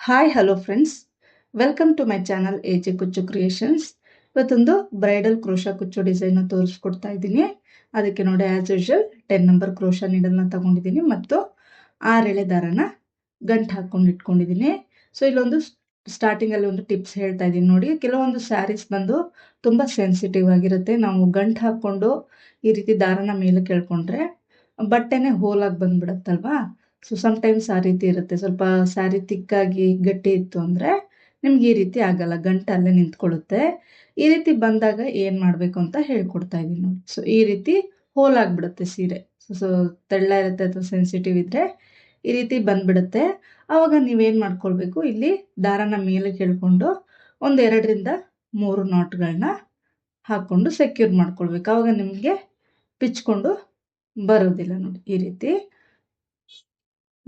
Hi hello friends, welcome to my channel AJ Kuchchu creations. ಇವತ್ತೊಂದು bridal crochet ಕುಚ್ಚು design ತೋರಿಸ್ಕೊಡ್ತಾ ಇದ್ದೀನಿ. ಅದಕ್ಕೆ ನೋಡಿ ಆಸ್ ಯೂಶುವಲ್ 10 ನಂಬರ್ ಕ್ರೋಶಾ ನೀಡಲ್ನ ತಗೊಂಡಿದ್ದೀನಿ ಮತ್ತು 6 ಎಳೆ ದಾರನ ಗಂಟು ಹಾಕೊಂಡು ಇಟ್ಕೊಂಡಿದ್ದೀನಿ. ಸೊ ಇಲ್ಲೊಂದು ಸ್ಟಾರ್ಟಿಂಗಲ್ಲಿ ಒಂದು ಟಿಪ್ಸ್ ಹೇಳ್ತಾ ಇದ್ದೀನಿ ನೋಡಿ. ಕೆಲವೊಂದು ಸ್ಯಾರೀಸ್ ಬಂದು ತುಂಬ ಸೆನ್ಸಿಟಿವ್ ಆಗಿರುತ್ತೆ. ನಾವು ಗಂಟು ಹಾಕ್ಕೊಂಡು ಈ ರೀತಿ ದಾರನ ಮೇಲೆ ಕೇಳ್ಕೊಂಡ್ರೆ ಬಟ್ಟೆನೇ ಹೋಲಾಗಿ ಬಂದ್ಬಿಡತ್ತಲ್ವಾ. ಸೊ ಸಮ್ಟೈಮ್ಸ್ ಆ ರೀತಿ ಇರುತ್ತೆ. ಸ್ವಲ್ಪ ಸ್ಯಾರಿ ತಿಕ್ಕಾಗಿ ಗಟ್ಟಿ ಇತ್ತು ಅಂದರೆ ನಿಮ್ಗೆ ಈ ರೀತಿ ಆಗಲ್ಲ, ಗಂಟು ಅಲ್ಲೇ ನಿಂತ್ಕೊಳ್ಳುತ್ತೆ. ಈ ರೀತಿ ಬಂದಾಗ ಏನು ಮಾಡಬೇಕು ಅಂತ ಹೇಳ್ಕೊಡ್ತಾ ಇದ್ದೀನಿ ನೋಡಿ. ಸೊ ಈ ರೀತಿ ಹೋಲಾಗ್ಬಿಡುತ್ತೆ ಸೀರೆ. ಸೊ ತೆಳ್ಳ ಇರುತ್ತೆ ಅಥವಾ ಸೆನ್ಸಿಟಿವ್ ಇದ್ದರೆ ಈ ರೀತಿ ಬಂದ್ಬಿಡುತ್ತೆ. ಆವಾಗ ನೀವೇನು ಮಾಡ್ಕೊಳ್ಬೇಕು, ಇಲ್ಲಿ ದಾರನ ಮೇಲೆ ಕೇಳ್ಕೊಂಡು ಒಂದು 2ರಿಂದ 3 ನಾಟ್ಗಳನ್ನ ಹಾಕ್ಕೊಂಡು ಸೆಕ್ಯೂರ್ ಮಾಡ್ಕೊಳ್ಬೇಕು. ಆವಾಗ ನಿಮಗೆ ಬಿಚ್ಕೊಂಡು ಬರೋದಿಲ್ಲ ನೋಡಿ. ಈ ರೀತಿ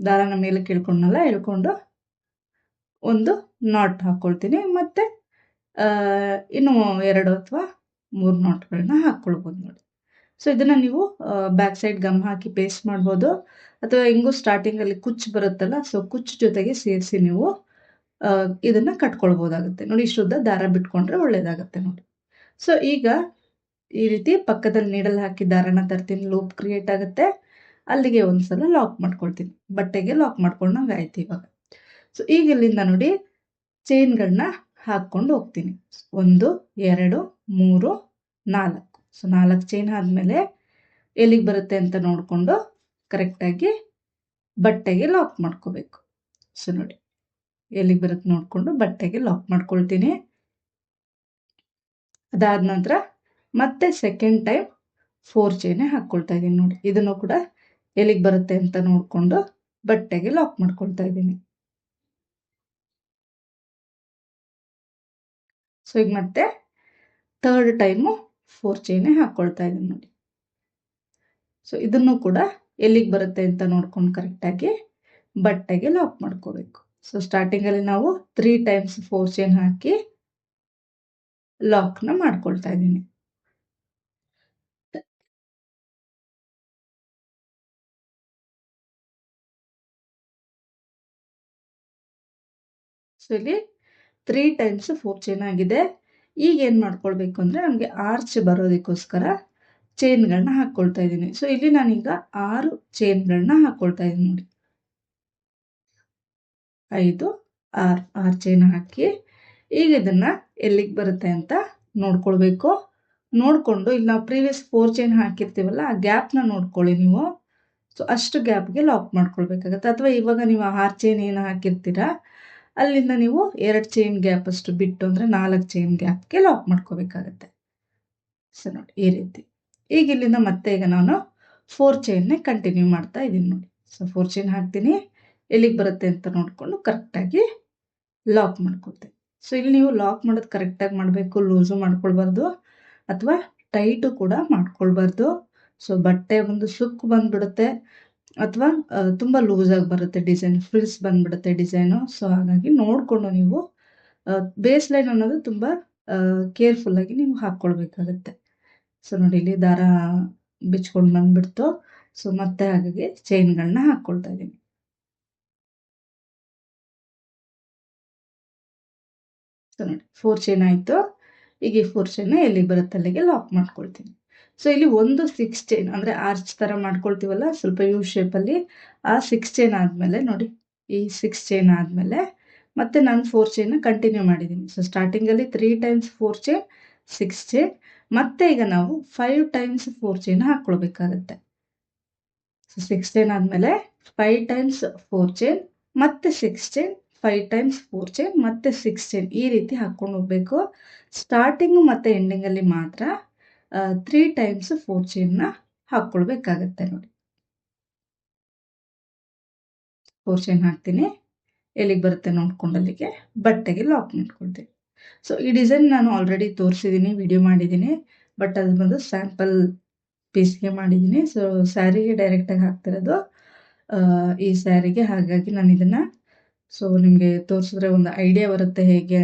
ದಾರನ ಮೇಲೆ ಕೇಳ್ಕೊಂಡಲ್ಲ, ಎಳ್ಕೊಂಡು ಒಂದು ನಾಟ್ ಹಾಕ್ಕೊಳ್ತೀನಿ. ಮತ್ತು ಇನ್ನು 2 ಅಥವಾ 3 ನಾಟ್ಗಳನ್ನ ಹಾಕ್ಕೊಳ್ಬೋದು ನೋಡಿ. ಸೊ ಇದನ್ನು ನೀವು ಬ್ಯಾಕ್ ಸೈಡ್ ಗಮ್ ಹಾಕಿ ಪೇಸ್ಟ್ ಮಾಡ್ಬೋದು, ಅಥವಾ ಹಿಂಗೂ ಸ್ಟಾರ್ಟಿಂಗಲ್ಲಿ ಕುಚ್ಚು ಬರುತ್ತಲ್ಲ, ಸೊ ಕುಚ್ಚು ಜೊತೆಗೆ ಸೇರಿಸಿ ನೀವು ಇದನ್ನು ಕಟ್ಕೊಳ್ಬೋದಾಗುತ್ತೆ ನೋಡಿ. ಇಷ್ಟುದ್ದ ದಾರ ಬಿಟ್ಕೊಂಡ್ರೆ ಒಳ್ಳೇದಾಗುತ್ತೆ ನೋಡಿ. ಸೊ ಈಗ ಈ ರೀತಿ ಪಕ್ಕದಲ್ಲಿ ನೀಡಲ್ ಹಾಕಿ ದಾರನ ತರ್ತೀನಿ, ಲೂಪ್ ಕ್ರಿಯೇಟ್ ಆಗುತ್ತೆ. ಅಲ್ಲಿಗೆ ಒಂದ್ಸಲ ಲಾಕ್ ಮಾಡ್ಕೊಳ್ತೀನಿ, ಬಟ್ಟೆಗೆ ಲಾಕ್ ಮಾಡ್ಕೊಂಡಂಗೆ ಆಯ್ತು ಇವಾಗ. ಸೊ ಈಗ ಇಲ್ಲಿಂದ ನೋಡಿ ಚೈನ್ಗಳನ್ನ ಹಾಕ್ಕೊಂಡು ಹೋಗ್ತೀನಿ. 1 2 3 4. ಸೊ 4 ಚೈನ್ ಆದಮೇಲೆ ಎಲ್ಲಿಗೆ ಬರುತ್ತೆ ಅಂತ ನೋಡಿಕೊಂಡು ಕರೆಕ್ಟಾಗಿ ಬಟ್ಟೆಗೆ ಲಾಕ್ ಮಾಡ್ಕೋಬೇಕು. ಸೊ ನೋಡಿ ಎಲ್ಲಿಗೆ ಬರುತ್ತೆ ನೋಡಿಕೊಂಡು ಬಟ್ಟೆಗೆ ಲಾಕ್ ಮಾಡ್ಕೊಳ್ತೀನಿ. ಅದಾದ ನಂತರ ಮತ್ತೆ ಸೆಕೆಂಡ್ ಟೈಮ್ 4 ಚೈನೇ ಹಾಕ್ಕೊಳ್ತಾ ಇದ್ದೀನಿ ನೋಡಿ. ಇದನ್ನು ಕೂಡ ಎಲ್ಲಿಗೆ ಬರುತ್ತೆ ಅಂತ ನೋಡಿಕೊಂಡು ಬಟ್ಟೆಗೆ ಲಾಕ್ ಮಾಡ್ಕೊಳ್ತಾ ಇದ್ದೀನಿ. ಸೊ ಈಗ ಮತ್ತೆ ಥರ್ಡ್ ಟೈಮು 4 ಚೈನೇ ಹಾಕ್ಕೊಳ್ತಾ ಇದ್ದೀನಿ ನೋಡಿ. ಸೊ ಇದನ್ನು ಕೂಡ ಎಲ್ಲಿಗೆ ಬರುತ್ತೆ ಅಂತ ನೋಡ್ಕೊಂಡು ಕರೆಕ್ಟಾಗಿ ಬಟ್ಟೆಗೆ ಲಾಕ್ ಮಾಡ್ಕೋಬೇಕು. ಸೊ ಸ್ಟಾರ್ಟಿಂಗಲ್ಲಿ ನಾವು 3 ಟೈಮ್ಸ್ 4 ಚೈನ್ ಹಾಕಿ ಲಾಕ್ನ ಮಾಡ್ಕೊಳ್ತಾ ಇದ್ದೀನಿ. ಸೊ ಇಲ್ಲಿ 3 ಟೈಮ್ಸ್ 4 ಚೈನ್ ಆಗಿದೆ. ಈಗ ಏನು ಮಾಡ್ಕೊಳ್ಬೇಕು ಅಂದರೆ ನಮಗೆ ಆರ್ಚ್ ಬರೋದಕ್ಕೋಸ್ಕರ ಚೈನ್ಗಳನ್ನ ಹಾಕ್ಕೊಳ್ತಾ ಇದ್ದೀನಿ. ಸೊ ಇಲ್ಲಿ ನಾನೀಗ 6 ಚೈನ್ಗಳನ್ನ ಹಾಕ್ಕೊಳ್ತಾ ಇದ್ದೀನಿ ನೋಡಿ. 5 6 ಚೈನ್ ಹಾಕಿ ಈಗ ಇದನ್ನು ಎಲ್ಲಿಗೆ ಬರುತ್ತೆ ಅಂತ ನೋಡ್ಕೊಳ್ಬೇಕು. ನೋಡಿಕೊಂಡು ಇಲ್ಲಿ ನಾವು ಪ್ರೀವಿಯಸ್ 4 ಚೈನ್ ಹಾಕಿರ್ತೀವಲ್ಲ, ಆ ಗ್ಯಾಪ್ನ ನೋಡ್ಕೊಳ್ಳಿ ನೀವು. ಸೊ ಅಷ್ಟು ಗ್ಯಾಪ್ಗೆ ಲಾಕ್ ಮಾಡ್ಕೊಳ್ಬೇಕಾಗತ್ತೆ. ಅಥವಾ ಇವಾಗ ನೀವು 6 ಚೈನ್ ಏನು ಹಾಕಿರ್ತೀರಾ ಅಲ್ಲಿಂದ ನೀವು 2 ಚೈನ್ ಗ್ಯಾಪ್ ಅಷ್ಟು ಬಿಟ್ಟು ಅಂದರೆ 4 ಚೈನ್ ಗ್ಯಾಪ್ಗೆ ಲಾಕ್ ಮಾಡ್ಕೋಬೇಕಾಗತ್ತೆ. ಸೊ ನೋಡಿ ಈ ರೀತಿ. ಈಗ ಇಲ್ಲಿಂದ ಮತ್ತೆ ಈಗ ನಾನು 4 ಚೈನ್ನೇ ಕಂಟಿನ್ಯೂ ಮಾಡ್ತಾ ಇದ್ದೀನಿ ನೋಡಿ. ಸೊ 4 ಚೈನ್ ಹಾಕ್ತೀನಿ, ಎಲ್ಲಿಗೆ ಬರುತ್ತೆ ಅಂತ ನೋಡಿಕೊಂಡು ಕರೆಕ್ಟಾಗಿ ಲಾಕ್ ಮಾಡ್ಕೊಳ್ತೀನಿ. ಸೊ ಇಲ್ಲಿ ನೀವು ಲಾಕ್ ಮಾಡೋದು ಕರೆಕ್ಟಾಗಿ ಮಾಡಬೇಕು, ಲೂಸು ಮಾಡ್ಕೊಳ್ಬಾರ್ದು ಅಥವಾ ಟೈಟು ಕೂಡ ಮಾಡ್ಕೊಳ್ಬಾರ್ದು. ಸೊ ಬಟ್ಟೆ ಒಂದು ಸುಕ್ಕು ಬಂದ್ಬಿಡುತ್ತೆ ಅಥವಾ ತುಂಬ ಲೂಸಾಗಿ ಬರುತ್ತೆ, ಡಿಸೈನ್ ಫ್ರಿಲ್ಸ್ ಬಂದ್ಬಿಡುತ್ತೆ ಡಿಸೈನು. ಸೊ ಹಾಗಾಗಿ ನೋಡಿಕೊಂಡು ನೀವು ಬೇಸ್ ಲೈನ್ ಅನ್ನೋದು ತುಂಬ ಕೇರ್ಫುಲ್ಲಾಗಿ ನೀವು ಹಾಕ್ಕೊಳ್ಬೇಕಾಗತ್ತೆ. ಸೊ ನೋಡಿ ಇಲ್ಲಿ ದಾರ ಬಿಚ್ಕೊಂಡು ಬಂದ್ಬಿಡ್ತು. ಸೊ ಮತ್ತೆ ಹಾಗಾಗಿ ಚೈನ್ಗಳನ್ನ ಹಾಕ್ಕೊಳ್ತಾ ಇದ್ದೀನಿ. ಸೊ ನೋಡಿ 4 ಚೈನ್ ಆಯಿತು. ಈಗ ಈ 4 ಚೈನ್ನ ಎಲ್ಲಿಗೆ ಬರುತ್ತೆ ಅಲ್ಲಿಗೆ ಲಾಕ್ ಮಾಡ್ಕೊಳ್ತೀನಿ. ಸೊ ಇಲ್ಲಿ ಒಂದು 6 ಚೈನ್ ಅಂದರೆ ಆರ್ಚ್ ಥರ ಮಾಡ್ಕೊಳ್ತೀವಲ್ಲ ಸ್ವಲ್ಪ ಯು ಶೇಪಲ್ಲಿ, ಆ 6 ಚೈನ್ ಆದಮೇಲೆ ನೋಡಿ, ಈ 6 ಚೈನ್ ಆದಮೇಲೆ ಮತ್ತೆ ನಾನು 4 ಚೈನ್ನ ಕಂಟಿನ್ಯೂ ಮಾಡಿದ್ದೀನಿ. ಸೊ ಸ್ಟಾರ್ಟಿಂಗಲ್ಲಿ 3 ಟೈಮ್ಸ್ 4 ಚೈನ್ 6 ಚೈನ್, ಮತ್ತೆ ಈಗ ನಾವು 5 ಟೈಮ್ಸ್ 4 ಚೈನ್ ಹಾಕ್ಕೊಳ್ಬೇಕಾಗತ್ತೆ. ಸೊ 6 ಚೈನ್ ಆದಮೇಲೆ 5 ಟೈಮ್ಸ್ 4 ಚೈನ್, ಮತ್ತೆ 6 ಚೈನ್, 5 ಟೈಮ್ಸ್ 4 ಚೈನ್, ಮತ್ತೆ 6 ಚೈನ್, ಈ ರೀತಿ ಹಾಕ್ಕೊಂಡು ಹೋಗಬೇಕು. ಸ್ಟಾರ್ಟಿಂಗು ಮತ್ತು ಎಂಡಿಂಗಲ್ಲಿ ಮಾತ್ರ 3 ಟೈಮ್ಸ್ 4 ಚೈನ್ನ ಹಾಕ್ಕೊಳ್ಬೇಕಾಗತ್ತೆ ನೋಡಿ. 4 ಚೈನ್ ಹಾಕ್ತೀನಿ, ಎಲ್ಲಿಗೆ ಬರುತ್ತೆ ನೋಡ್ಕೊಂಡು ಅಲ್ಲಿಗೆ ಬಟ್ಟೆಗೆ ಲಾಕ್ ಮಾಡ್ಕೊಳ್ತೀನಿ. ಸೊ ಈ ಡಿಸೈನ್ ನಾನು ಆಲ್ರೆಡಿ ತೋರಿಸಿದ್ದೀನಿ, ವಿಡಿಯೋ ಮಾಡಿದ್ದೀನಿ, ಬಟ್ ಅದು ಬಂದು ಸ್ಯಾಂಪಲ್ ಪೀಸ್ಗೆ ಮಾಡಿದ್ದೀನಿ. ಸೊ ಸ್ಯಾರಿಗೆ ಡೈರೆಕ್ಟಾಗಿ ಹಾಕ್ತಿರೋದು ಈ ಸ್ಯಾರಿಗೆ, ಹಾಗಾಗಿ ನಾನು ಇದನ್ನು ಸೊ ನಿಮಗೆ ತೋರಿಸಿದ್ರೆ ಒಂದು ಐಡಿಯಾ ಬರುತ್ತೆ ಹೇಗೆ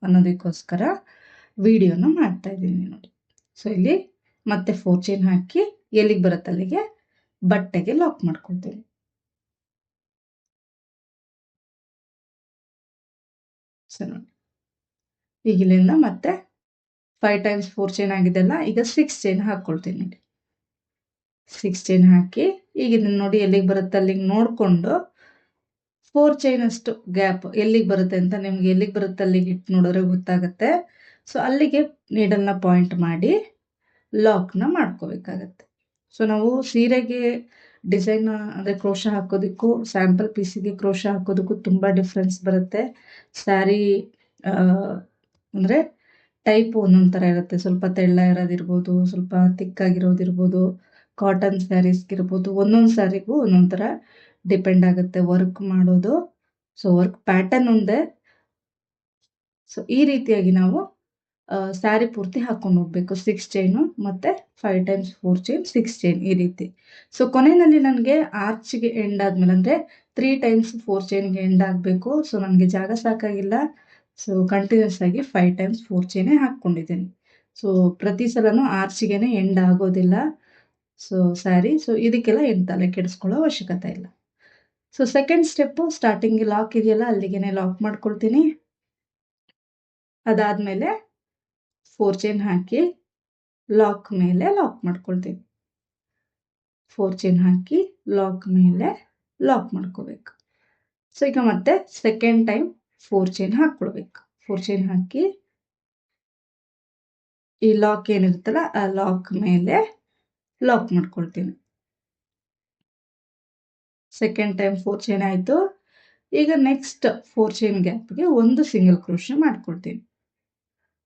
ಅನ್ನೋದಕ್ಕೋಸ್ಕರ ವಿಡಿಯೋನ ಮಾಡ್ತಾ ಇದ್ದೀನಿ ನೋಡಿ. ಸೊ ಇಲ್ಲಿ ಮತ್ತೆ 4 ಚೈನ್ ಹಾಕಿ ಎಲ್ಲಿಗೆ ಬರುತ್ತೆ ಅಲ್ಲಿಗೆ ಬಟ್ಟೆಗೆ ಲಾಕ್ ಮಾಡ್ಕೊಳ್ತೀನಿ. ಸೊ ನೋಡಿ, ಈಗ ಇಲ್ಲಿಂದ ಮತ್ತೆ 5 ಟೈಮ್ಸ್ 4 ಚೈನ್ ಆಗಿದೆಲ್ಲ, ಈಗ 6 ಚೈನ್ ಹಾಕ್ಕೊಳ್ತೀನಿ ನೋಡಿ. 6 ಚೈನ್ ಹಾಕಿ ಈಗ ಇದನ್ನ ನೋಡಿ ಎಲ್ಲಿಗೆ ಬರುತ್ತೆ ಅಲ್ಲಿಗೆ ನೋಡಿಕೊಂಡು 4 ಚೈನ್ ಅಷ್ಟು ಗ್ಯಾಪ್ ಎಲ್ಲಿಗೆ ಬರುತ್ತೆ ಅಂತ ನಿಮ್ಗೆ ಎಲ್ಲಿಗೆ ಬರುತ್ತೆ ಅಲ್ಲಿಗೆ ಇಟ್ಟು ನೋಡಿದ್ರೆ ಗೊತ್ತಾಗುತ್ತೆ. ಸೊ ಅಲ್ಲಿಗೆ ನೀಡಲ್ನ ಪಾಯಿಂಟ್ ಮಾಡಿ ಲಾಕ್ನ ಮಾಡ್ಕೋಬೇಕಾಗತ್ತೆ. ಸೊ ನಾವು ಸೀರೆಗೆ ಡಿಸೈನ್ ಅಂದರೆ ಕ್ರೋಶ ಹಾಕೋದಕ್ಕೂ ಸ್ಯಾಂಪಲ್ ಪೀಸಿಗೆ ಕ್ರೋಶ ಹಾಕೋದಕ್ಕೂ ತುಂಬ ಡಿಫ್ರೆನ್ಸ್ ಬರುತ್ತೆ. ಸ್ಯಾರಿ ಅಂದರೆ ಟೈಪ್ ಒಂದೊಂದು ಥರ ಇರುತ್ತೆ. ಸ್ವಲ್ಪ ತೆಳ್ಳ ಇರೋದಿರ್ಬೋದು, ಸ್ವಲ್ಪ ತಿಕ್ಕಾಗಿರೋದಿರ್ಬೋದು, ಕಾಟನ್ ಸ್ಯಾರೀಸ್ಗಿರ್ಬೋದು. ಒಂದೊಂದು ಸ್ಯಾರಿಗೂ ಒಂದೊಂದು ಥರ ಡಿಪೆಂಡ್ ಆಗುತ್ತೆ ವರ್ಕ್ ಮಾಡೋದು. ಸೊ ವರ್ಕ್ ಪ್ಯಾಟರ್ನ್ ಒಂದೇ. ಸೊ ಈ ರೀತಿಯಾಗಿ ನಾವು ಸ್ಯಾರಿ ಪೂರ್ತಿ ಹಾಕೊಂಡು ಹೋಗ್ಬೇಕು. 6 ಚೈನು ಮತ್ತು 5 ಟೈಮ್ಸ್ 4 ಚೈನ್ 6 ಚೈನ್ ಈ ರೀತಿ. ಸೊ ಕೊನೆಯಲ್ಲಿ ನನಗೆ ಆರ್ಚ್ಗೆ ಎಂಡ್ ಆದಮೇಲೆ ಅಂದರೆ 3 ಟೈಮ್ಸ್ 4 ಚೈನ್ಗೆ ಎಂಡ್ ಆಗಬೇಕು. ಸೊ ನನಗೆ ಜಾಗ ಸಾಕಾಗಿಲ್ಲ. ಸೊ ಕಂಟಿನ್ಯೂಸ್ ಆಗಿ 5 ಟೈಮ್ಸ್ 4 ಚೈನೇ ಹಾಕ್ಕೊಂಡಿದ್ದೀನಿ. ಸೊ ಪ್ರತಿ ಸಲನೂ ಆರ್ಚಿಗೆ ಎಂಡ್ ಆಗೋದಿಲ್ಲ ಸೊ ಸ್ಯಾರಿ. ಸೊ ಇದಕ್ಕೆಲ್ಲ ಏನು ತಲೆ ಕೆಡಿಸ್ಕೊಳ್ಳೋ ಅವಶ್ಯಕತೆ ಇಲ್ಲ. So second step starting lock ಇದೆಯಲ್ಲ ಅಲ್ಲಿಗೆ ಲಾಕ್ ಮಾಡ್ಕೊಳ್ತೀನಿ. ಅದಾದಮೇಲೆ 4 ಚೈನ್ ಹಾಕಿ ಲಾಕ್ ಮೇಲೆ ಲಾಕ್ ಮಾಡ್ಕೊಳ್ತೀನಿ. 4 ಚೈನ್ ಹಾಕಿ ಲಾಕ್ ಮೇಲೆ ಲಾಕ್ ಮಾಡ್ಕೋಬೇಕು. ಸೊ ಈಗ ಮತ್ತೆ ಸೆಕೆಂಡ್ ಟೈಮ್ 4 ಚೈನ್ ಹಾಕ್ಕೊಳ್ಬೇಕು. 4 ಚೈನ್ ಹಾಕಿ ಈ ಲಾಕ್ ಏನಿರುತ್ತಲ್ಲ ಆ ಲಾಕ್ ಮೇಲೆ ಲಾಕ್ ಮಾಡ್ಕೊಳ್ತೀನಿ. ಸೆಕೆಂಡ್ ಟೈಮ್ 4 ಚೈನ್ ಆಯಿತು. ಈಗ ನೆಕ್ಸ್ಟ್ 4 ಚೈನ್ ಗ್ಯಾಪ್ಗೆ ಒಂದು ಸಿಂಗಲ್ ಕ್ರೋಶೆ ಮಾಡ್ಕೊಳ್ತೀನಿ.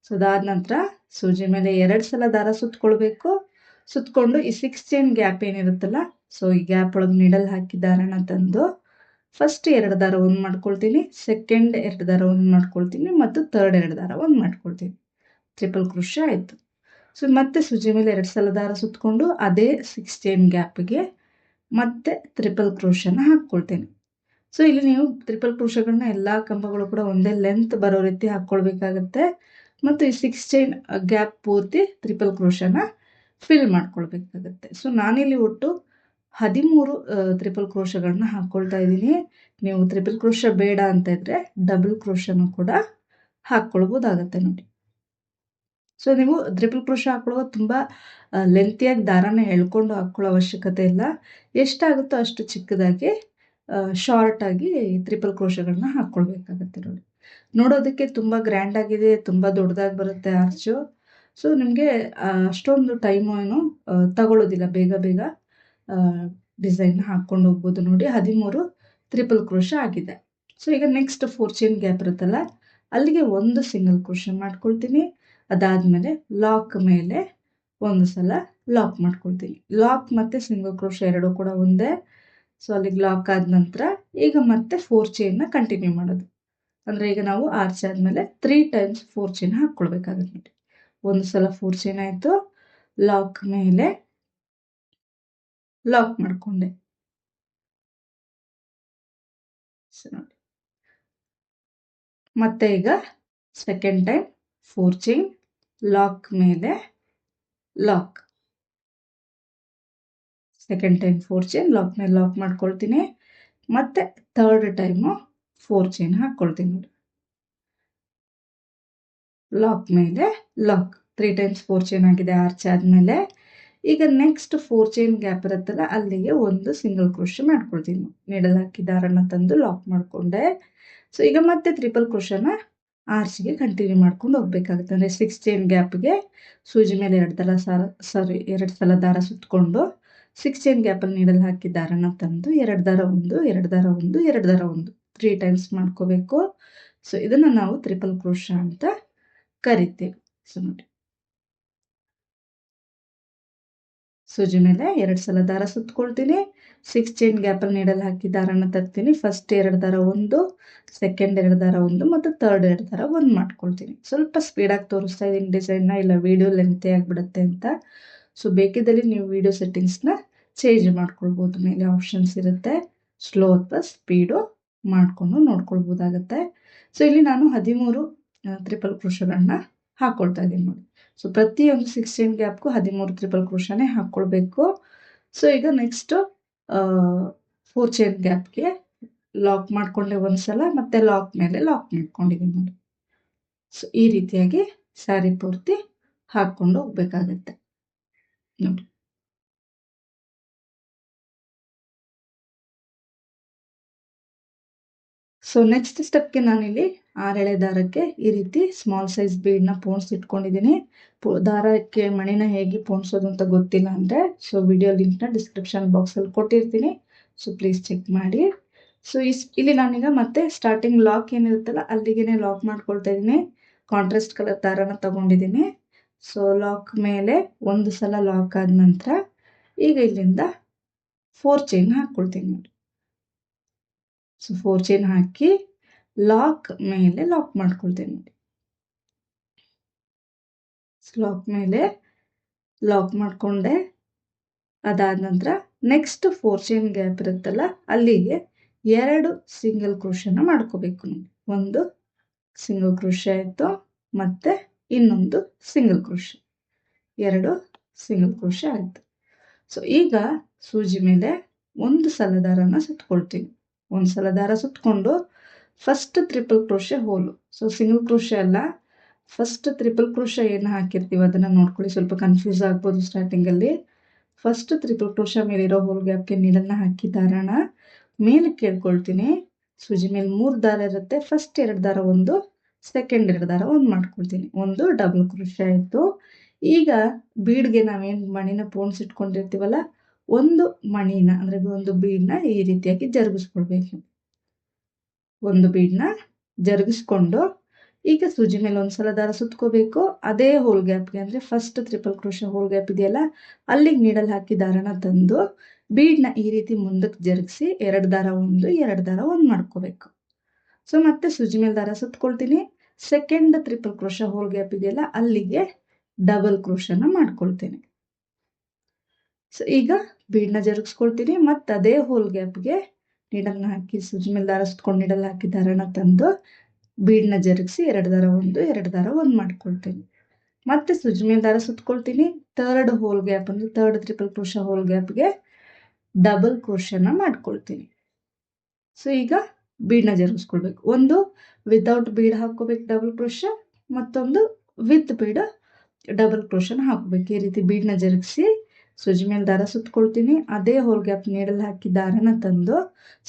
ಸೊ ಅದಾದ ನಂತರ ಸೂಜಿ ಮೇಲೆ 2 ಸಲ ದಾರ ಸುತ್ಕೊಳ್ಬೇಕು. ಸುತ್ಕೊಂಡು ಈ 6 ಚೈನ್ ಗ್ಯಾಪ್ ಏನಿರುತ್ತಲ್ಲ, ಸೊ ಈ ಗ್ಯಾಪ್ ಒಳಗೆ ನೀಡಲ್ ಹಾಕಿ ದಾರನ ತಂದು ಫಸ್ಟ್ 2 ದಾರ ಒಂದು ಮಾಡ್ಕೊಳ್ತೀನಿ, ಸೆಕೆಂಡ್ 2 ದಾರ ಒಂದು ಮಾಡ್ಕೊಳ್ತೀನಿ ಮತ್ತು ಥರ್ಡ್ 2 ದಾರ ಒಂದು ಮಾಡ್ಕೊಳ್ತೀನಿ. ಟ್ರಿಪಲ್ ಕ್ರೋಶೆ ಆಯಿತು. ಸೊ ಮತ್ತೆ ಸೂಜಿ ಮೇಲೆ 2 ಸಲ ದಾರ ಸುತ್ಕೊಂಡು ಅದೇ 6 ಚೈನ್ ಗ್ಯಾಪ್ಗೆ ಮತ್ತೆ ಟ್ರಿಪಲ್ ಕ್ರೋಶನ ಹಾಕ್ಕೊಳ್ತೀನಿ. ಸೊ ಇಲ್ಲಿ ನೀವು ಟ್ರಿಪಲ್ ಕ್ರೋಶಗಳನ್ನ ಎಲ್ಲ ಕಂಬಗಳು ಕೂಡ ಒಂದೇ ಲೆಂತ್ ಬರೋ ರೀತಿ ಹಾಕ್ಕೊಳ್ಬೇಕಾಗತ್ತೆ. ಮತ್ತು ಈ 6 ಚೈನ್ ಗ್ಯಾಪ್ ಪೂರ್ತಿ ಟ್ರಿಪಲ್ ಕ್ರೋಶನ ಫಿಲ್ ಮಾಡ್ಕೊಳ್ಬೇಕಾಗತ್ತೆ. ಸೊ ನಾನಿಲ್ಲಿ ಒಟ್ಟು 13 ಟ್ರಿಪಲ್ ಕ್ರೋಶಗಳನ್ನ ಹಾಕ್ಕೊಳ್ತಾ ಇದ್ದೀನಿ. ನೀವು ಟ್ರಿಪಲ್ ಕ್ರೋಶ ಬೇಡ ಅಂತ ಇದ್ರೆ ಡಬಲ್ ಕ್ರೋಶನೂ ಕೂಡ ಹಾಕ್ಕೊಳ್ಬೋದಾಗತ್ತೆ ನೋಡಿ. ಸೊ ನೀವು ಟ್ರಿಪಲ್ ಕ್ರೋಶ ಹಾಕೊಳ್ಳುವಾಗ ತುಂಬ ಲೆಂತಿಯಾಗಿ ದಾರಾನ ಎಳ್ಕೊಂಡು ಹಾಕ್ಕೊಳ್ಳೋ ಅವಶ್ಯಕತೆ ಇಲ್ಲ. ಎಷ್ಟಾಗುತ್ತೋ ಅಷ್ಟು ಚಿಕ್ಕದಾಗಿ ಶಾರ್ಟಾಗಿ ಟ್ರಿಪಲ್ ಕ್ರೋಶಗಳನ್ನ ಹಾಕ್ಕೊಳ್ಬೇಕಾಗತ್ತೆ ನೋಡಿ. ನೋಡೋದಕ್ಕೆ ತುಂಬ ಗ್ರ್ಯಾಂಡ್ ಆಗಿದೆ, ತುಂಬ ದೊಡ್ಡದಾಗಿ ಬರುತ್ತೆ ಆರ್ಚು. ಸೊ ನಿಮಗೆ ಅಷ್ಟೊಂದು ಟೈಮು ಏನು ತಗೊಳ್ಳೋದಿಲ್ಲ, ಬೇಗ ಬೇಗ ಡಿಸೈನ್ ಹಾಕ್ಕೊಂಡು ಹೋಗ್ಬೋದು ನೋಡಿ. 13 ಟ್ರಿಪಲ್ ಕ್ರೋಶ ಆಗಿದೆ. ಸೊ ಈಗ ನೆಕ್ಸ್ಟ್ 4 ಚೈನ್ ಗ್ಯಾಪ್ ಇರುತ್ತಲ್ಲ ಅಲ್ಲಿಗೆ ಒಂದು ಸಿಂಗಲ್ ಕ್ರೋಶ ಮಾಡ್ಕೊಳ್ತೀನಿ. ಅದಾದಮೇಲೆ ಲಾಕ್ ಮೇಲೆ ಒಂದು ಸಲ ಲಾಕ್ ಮಾಡ್ಕೊಳ್ತೀನಿ. ಲಾಕ್ ಮತ್ತು ಸಿಂಗಲ್ ಕ್ರೋಶ ಎರಡೂ ಕೂಡ ಒಂದೇ. ಸೊ ಅಲ್ಲಿಗೆ ಲಾಕ್ ಆದ ನಂತರ ಈಗ ಮತ್ತೆ 4 ಚೈನ್ನ ಕಂಟಿನ್ಯೂ ಮಾಡೋದು. ಅಂದರೆ ಈಗ ನಾವು ಆರ್ಚ್ ಆದಮೇಲೆ 3 ಟೈಮ್ಸ್ 4 ಚೈನ್ ಹಾಕ್ಕೊಳ್ಬೇಕಾಗುತ್ತೆ ನೋಡಿ. ಒಂದು ಸಲ 4 ಚೈನ್ ಆಯಿತು, ಲಾಕ್ ಮೇಲೆ ಲಾಕ್ ಮಾಡಿಕೊಂಡೆ. ನೋಡಿ ಮತ್ತೆ ಈಗ ಸೆಕೆಂಡ್ ಟೈಮ್ 4 ಚೈನ್, ಲಾಕ್ ಮೇಲೆ lock. Second time 4 chain, lock ಮೇಲೆ ಲಾಕ್ ಮಾಡ್ಕೊಳ್ತೀನಿ. ಮತ್ತೆ ಥರ್ಡ್ ಟೈಮು 4 ಚೈನ್ ಹಾಕ್ಕೊಳ್ತೀನಿ ನೋಡಿ. ಲಾಕ್ ಮೇಲೆ ಲಾಕ್. 3 ಟೈಮ್ಸ್ 4 ಚೈನ್ ಆಗಿದೆ ಆರ್ಚ್ ಆದಮೇಲೆ. ಈಗ ನೆಕ್ಸ್ಟ್ 4 ಚೈನ್ ಗ್ಯಾಪ್ ಇರುತ್ತಲ್ಲ ಅಲ್ಲಿಗೆ ಒಂದು ಸಿಂಗಲ್ ಕ್ರೋಶ ಮಾಡ್ಕೊಳ್ತೀನಿ. ನೀಡಲ್ ಹಾಕಿ ದಾರನ ತಂದು ಲಾಕ್ ಮಾಡಿಕೊಂಡೆ. ಸೊ ಈಗ ಮತ್ತೆ ಟ್ರಿಪಲ್ ಕ್ರೋಶನ ಆರ್ಚ್ಗೆ ಕಂಟಿನ್ಯೂ ಮಾಡ್ಕೊಂಡು ಹೋಗ್ಬೇಕಾಗುತ್ತೆ. ಅಂದರೆ 6 ಚೈನ್ ಗ್ಯಾಪ್ಗೆ ಸೂಜಿ ಮೇಲೆ 2 ಸಲ ದಾರ ಸುತ್ತಕೊಂಡು 6 ಚೈನ್ ಗ್ಯಾಪಲ್ಲಿ ನೀಡಲ್ ಹಾಕಿ ದಾರನ ತಂದು 2 ದಾರ 1, 2 ದಾರ 1, 2 ದಾರ 1 3 ಟೈಮ್ಸ್ ಮಾಡ್ಕೋಬೇಕು. ಸೊ ಇದನ್ನು ನಾವು ಟ್ರಿಪಲ್ ಕ್ರೋಶ ಅಂತ ಕರಿತೀವಿ. ಸೊ ನೋಡಿ, ಸೂಜಿ ಮೇಲೆ 2 ಸಲ ದಾರ ಸುತ್ಕೊಳ್ತೀನಿ. 6 ಚೈನ್ ಗ್ಯಾಪಲ್ಲಿ ನೀಡಲ್ ಹಾಕಿ ದಾರನ ತರ್ತೀನಿ. ಫಸ್ಟ್ 2 ದಾರ 1, ಸೆಕೆಂಡ್ 2 ದಾರ 1 ಮತ್ತು ಥರ್ಡ್ 2 ದಾರ 1 ಮಾಡ್ಕೊಳ್ತೀನಿ. ಸ್ವಲ್ಪ ಸ್ಪೀಡಾಗಿ ತೋರಿಸ್ತಾ ಇದ್ದೀನಿ ಡಿಸೈನ್ನ, ಇಲ್ಲ ವಿಡಿಯೋ ಲೆಂತಿ ಆಗಿಬಿಡುತ್ತೆ ಅಂತ. ಸೊ ಬೇಕಿದ್ದಲ್ಲಿ ನೀವು ವಿಡಿಯೋ ಸೆಟ್ಟಿಂಗ್ಸ್ನ ಚೇಂಜ್ ಮಾಡ್ಕೊಳ್ಬೋದು. ಮೇಲೆ ಆಪ್ಷನ್ಸ್ ಇರುತ್ತೆ, ಸ್ಲೋ ಅಥವಾ ಸ್ಪೀಡು ಮಾಡಿಕೊಂಡು ನೋಡ್ಕೊಳ್ಬೋದಾಗತ್ತೆ. ಸೊ ಇಲ್ಲಿ ನಾನು 13 ಟ್ರಿಪಲ್ ಕ್ರೋಶಗಳನ್ನ ಹಾಕ್ಕೊಳ್ತಾ ಇದ್ದೀನಿ ನೋಡಿ. ಸೊ ಪ್ರತಿಯೊಂದು 6 ಚೈನ್ ಗ್ಯಾಪ್ಗೂ 13 ಟ್ರಿಪಲ್ ಕ್ರೋಶನೇ ಹಾಕ್ಕೊಳ್ಬೇಕು. ಸೊ ಈಗ ನೆಕ್ಸ್ಟು 4 ಚೈನ್ ಗ್ಯಾಪ್ಗೆ ಲಾಕ್ ಮಾಡ್ಕೊಂಡೆ ಒಂದ್ಸಲ, ಮತ್ತೆ ಲಾಕ್ ಮೇಲೆ ಲಾಕ್ ಮಾಡ್ಕೊಂಡಿದ್ದೀನಿ ನೋಡಿ. ಸೊ ಈ ರೀತಿಯಾಗಿ ಸ್ಯಾರಿ ಪೂರ್ತಿ ಹಾಕ್ಕೊಂಡು ಹೋಗ್ಬೇಕಾಗತ್ತೆ ನೋಡಿ. ಸೊ ನೆಕ್ಸ್ಟ್ ಸ್ಟೆಪ್ಗೆ ನಾನಿಲ್ಲಿ 6 ಎಳೆ ದಾರಕ್ಕೆ ಈ ರೀತಿ ಸ್ಮಾಲ್ ಸೈಜ್ ಬೀಡ್ನ ಪೋಣಿಸಿ ಇಟ್ಕೊಂಡಿದ್ದೀನಿ. ದಾರಕ್ಕೆ ಮಣಿನ ಹೇಗೆ ಪೋಣಿಸೋದು ಅಂತ ಗೊತ್ತಿಲ್ಲ ಅಂದರೆ ಸೊ ವಿಡಿಯೋ ಲಿಂಕ್ನ ಡಿಸ್ಕ್ರಿಪ್ಷನ್ ಬಾಕ್ಸಲ್ಲಿ ಕೊಟ್ಟಿರ್ತೀನಿ. ಸೊ ಪ್ಲೀಸ್ ಚೆಕ್ ಮಾಡಿ. ಸೊ ಇಲ್ಲಿ ನಾನೀಗ ಮತ್ತೆ ಸ್ಟಾರ್ಟಿಂಗ್ ಲಾಕ್ ಏನಿರುತ್ತಲ್ಲ ಅಲ್ಲಿಗೆ ಲಾಕ್ ಮಾಡ್ಕೊಳ್ತಾ ಇದ್ದೀನಿ. ಕಾಂಟ್ರಾಸ್ಟ್ ಕಲರ್ ದಾರನ ತಗೊಂಡಿದ್ದೀನಿ. ಸೊ ಲಾಕ್ ಮೇಲೆ ಒಂದು ಸಲ ಲಾಕ್ ಆದ ನಂತರ ಈಗ ಇಲ್ಲಿಂದ 4 ಚೈನ್ ಹಾಕ್ಕೊಳ್ತೀನಿ ನೋಡಿ. ಸೊ 4 ಚೈನ್ ಹಾಕಿ ಲಾಕ್ ಮೇಲೆ ಲಾಕ್ ಮಾಡ್ಕೊಳ್ತೀನಿ ನೋಡಿ. ಲಾಕ್ ಮೇಲೆ ಲಾಕ್ ಮಾಡ್ಕೊಂಡೆ. ಅದಾದ ನಂತರ ನೆಕ್ಸ್ಟ್ 4 ಚೈನ್ ಗ್ಯಾಪ್ ಇರುತ್ತಲ್ಲ ಅಲ್ಲಿಗೆ 2 ಸಿಂಗಲ್ ಕ್ರೋಶನ ಮಾಡ್ಕೋಬೇಕು ನೋಡಿ. ಒಂದು ಸಿಂಗಲ್ ಕ್ರೋಶೆ ಆಯಿತು, ಮತ್ತೆ ಇನ್ನೊಂದು ಸಿಂಗಲ್ ಕ್ರೋಶೆ, 2 ಸಿಂಗಲ್ ಕ್ರೋಶೆ ಆಯಿತು. ಸೊ ಈಗ ಸೂಜಿ ಮೇಲೆ ಒಂದು ಸಲ ದಾರನ ಸುತ್ಕೊಳ್ತೀನಿ. ಒಂದು ಸಲ ದಾರ ಸುತ್ಕೊಂಡು ಫಸ್ಟ್ ಟ್ರಿಪಲ್ ಕ್ರೋಶೆ ಹೋಲು. ಸೊ ಸಿಂಗಲ್ ಕ್ರೋಶೆ ಅಲ್ಲ, ಫಸ್ಟ್ ಟ್ರಿಪಲ್ ಕ್ರೋಶೆ ಏನು ಹಾಕಿರ್ತೀವಿ ಅದನ್ನು ನೋಡ್ಕೊಳ್ಳಿ. ಸ್ವಲ್ಪ ಕನ್ಫ್ಯೂಸ್ ಆಗ್ಬೋದು ಸ್ಟಾರ್ಟಿಂಗಲ್ಲಿ. ಫಸ್ಟ್ ಟ್ರಿಪಲ್ ಕ್ರೋಶೆ ಮೇಲಿರೋ ಹೋಲ್ ಗ್ಯಾಪ್ಗೆ ನೀಡನ್ನ ಹಾಕಿ ದಾರನ ಮೇಲೆ ಕೇಳ್ಕೊಳ್ತೀನಿ. ಸೂಜಿ ಮೇಲೆ 3 ದಾರ ಇರುತ್ತೆ. ಫಸ್ಟ್ 2 ದಾರ ಒಂದು, ಸೆಕೆಂಡ್ 2 ದಾರ ಒಂದು ಮಾಡ್ಕೊಳ್ತೀನಿ. ಒಂದು ಡಬಲ್ ಕ್ರೋಶೆ ಆಯಿತು. ಈಗ ಬೀಡ್ಗೆ ನಾವೇನು ಮಣಿನ ಪೋಣಿಸಿಟ್ಕೊಂಡಿರ್ತೀವಲ್ಲ ಒಂದು ಮಣಿನ ಅಂದರೆ ಒಂದು ಬೀಡ್ನ ಈ ರೀತಿಯಾಗಿ ಜರುಗಿಸ್ಕೊಳ್ಬೇಕು. ಒಂದು ಬೀಡ್ನ ಜರುಗಿಸ್ಕೊಂಡು ಈಗ ಸೂಜಿ ಮೇಲೆ ಒಂದ್ಸಲ ದಾರ ಸುತ್ಕೋಬೇಕು. ಅದೇ ಹೋಲ್ ಗ್ಯಾಪ್ಗೆ ಅಂದರೆ first triple crochet hole gap ಇದೆಯಲ್ಲ ಅಲ್ಲಿಗೆ ನೀಡಲ್ ಹಾಕಿ ದಾರನ ತಂದು ಬೀಡ್ನ ಈ ರೀತಿ ಮುಂದಕ್ಕೆ ಜರುಗಿಸಿ 2 ದಾರ ಒಂದು 2 ದಾರ ಒಂದು ಮಾಡ್ಕೋಬೇಕು. ಸೊ ಮತ್ತೆ ಸೂಜಿ ಮೇಲೆ ದಾರ ಸುತ್ಕೊಳ್ತೀನಿ. Second triple crochet hole gap ಇದೆಯಲ್ಲ ಅಲ್ಲಿಗೆ ಡಬಲ್ ಕ್ರೋಶನ ಮಾಡ್ಕೊಳ್ತೀನಿ. ಸೊ ಈಗ ಬೀಡ್ನ ಜರುಗಿಸ್ಕೊಳ್ತೀನಿ. ಮತ್ತು ಅದೇ ಹೋಲ್ ಗ್ಯಾಪ್ಗೆ ನೀಡಲ್ನ ಹಾಕಿ ಸೂಜಿ ಮೇಲೆ ದಾರ ಸುತ್ಕೊಂಡು ನೀಡಲ್ ಹಾಕಿ ದಾರನ ತಂದು ಬೀಡ್ನ ಜರುಗಿಸಿ 2 ದಾರ ಒಂದು 2 ದಾರ ಒಂದು ಮಾಡ್ಕೊಳ್ತೀನಿ. ಮತ್ತೆ ಸೂಜಿ ಮೇಲೆ ದಾರ ಸುತ್ಕೊಳ್ತೀನಿ. ಥರ್ಡ್ ಹೋಲ್ ಗ್ಯಾಪ್ ಅಂದರೆ ಥರ್ಡ್ ಟ್ರಿಪಲ್ ಕ್ರೋಶೆ ಹೋಲ್ ಗ್ಯಾಪ್ಗೆ ಡಬಲ್ ಕ್ರೋಶನ ಮಾಡ್ಕೊಳ್ತೀನಿ. ಸೊ ಈಗ ಬೀಡ್ನ ಜರುಗಿಸ್ಕೊಳ್ಬೇಕು. ಒಂದು ವಿತೌಟ್ ಬೀಡ್ ಹಾಕೋಬೇಕು ಡಬಲ್ ಕ್ರೋಶೆ, ಮತ್ತೊಂದು ವಿತ್ ಬೀಡ್ ಡಬಲ್ ಕ್ರೋಶನ ಹಾಕೋಬೇಕು. ಈ ರೀತಿ ಬೀಡ್ನ ಜರುಗಿಸಿ ಸೂಜಿ ಮೇಲೆ ದಾರ ಸುತ್ಕೊಳ್ತೀನಿ. ಅದೇ ಹೋಲ್ ಗ್ಯಾಪ್ ನೀಡಲ್ ಹಾಕಿ ದಾರನ ತಂದು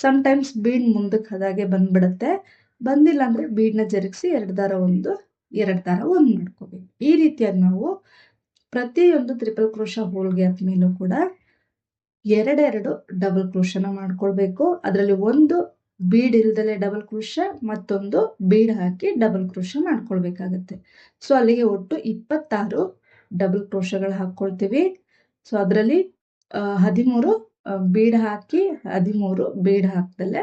ಸಮ್ಟೈಮ್ಸ್ ಬೀಡ್ ಮುಂದಕ್ಕೆ ಅದಾಗೆ ಬಂದ್ಬಿಡುತ್ತೆ. ಬಂದಿಲ್ಲ ಅಂದರೆ ಬೀಡ್ನ ಜರುಗಿಸಿ 2 ದಾರ ಒಂದು 2 ದಾರ ಒಂದು ಮಾಡ್ಕೋಬೇಕು. ಈ ರೀತಿಯಾಗಿ ನಾವು ಪ್ರತಿಯೊಂದು ಟ್ರಿಪಲ್ ಕ್ರೋಶೆ ಹೋಲ್ ಗ್ಯಾಪ್ ಮೇಲೂ ಕೂಡ 2 ಡಬಲ್ ಕ್ರೋಶನ ಮಾಡ್ಕೊಳ್ಬೇಕು. ಅದರಲ್ಲಿ ಒಂದು ಬೀಡ್ ಇಲ್ದಲೆ ಡಬಲ್ ಕ್ರೋಶೆ, ಮತ್ತೊಂದು ಬೀಡ್ ಹಾಕಿ ಡಬಲ್ ಕ್ರೋಶೆ ಮಾಡ್ಕೊಳ್ಬೇಕಾಗತ್ತೆ. ಸೊ ಅಲ್ಲಿಗೆ ಒಟ್ಟು 26 ಡಬಲ್ ಕ್ರೋಶೆಗಳು ಹಾಕ್ಕೊಳ್ತೀವಿ. ಸೊ ಅದರಲ್ಲಿ 13 ಬೀಡ್ ಹಾಕಿ 13 ಬೀಡ್ ಹಾಕ್ದಲೆ